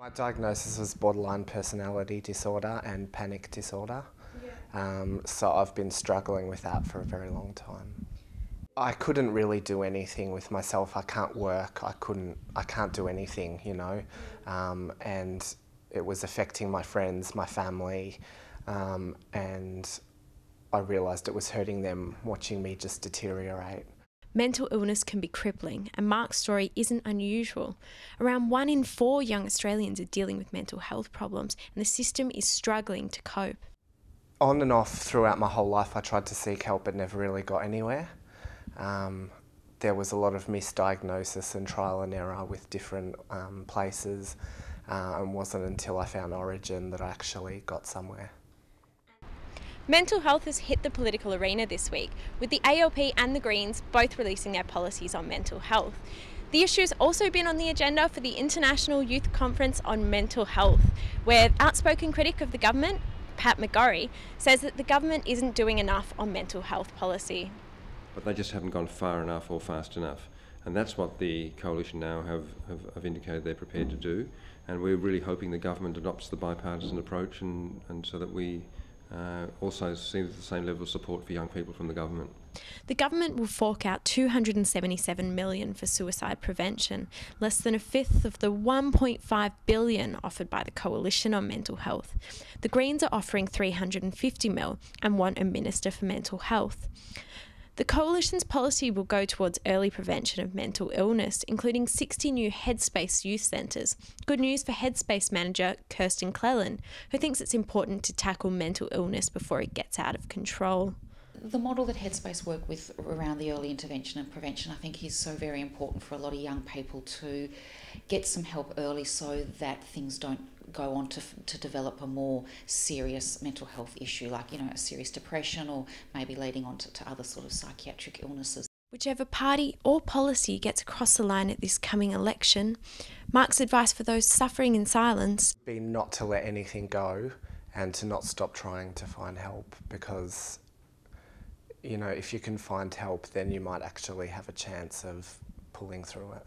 My diagnosis was borderline personality disorder and panic disorder. So I've been struggling with that for a very long time. I couldn't really do anything with myself. I can't work. I can't do anything, you know. And it was affecting my friends, my family, and I realised it was hurting them watching me just deteriorate. Mental illness can be crippling, and Mark's story isn't unusual. Around 1 in 4 young Australians are dealing with mental health problems, and the system is struggling to cope. On and off throughout my whole life, I tried to seek help but never really got anywhere. There was a lot of misdiagnosis and trial and error with different places, and wasn't until I found Origin that I actually got somewhere. Mental health has hit the political arena this week, with the ALP and the Greens both releasing their policies on mental health. The issue has also been on the agenda for the International Youth Conference on Mental Health, where outspoken critic of the government, Pat McGorry, says that the government isn't doing enough on mental health policy. But they just haven't gone far enough or fast enough. And that's what the coalition now have indicated they're prepared to do. And we're really hoping the government adopts the bipartisan approach and so that we also see the same level of support for young people from the government. The government will fork out $277 million for suicide prevention, less than a fifth of the $1.5 billion offered by the Coalition on Mental Health. The Greens are offering $350 million and want a Minister for Mental Health. The Coalition's policy will go towards early prevention of mental illness, including 60 new Headspace youth centres. Good news for Headspace manager Kirsten Cleland, who thinks it's important to tackle mental illness before it gets out of control. The model that Headspace work with around the early intervention and prevention, I think, is so very important for a lot of young people to get some help early so that things don't go on to develop a more serious mental health issue, like, a serious depression or maybe leading on to other sort of psychiatric illnesses. Whichever party or policy gets across the line at this coming election, Mark's advice for those suffering in silence Be not to let anything go and to not stop trying to find help, because if you can find help, then you might actually have a chance of pulling through it.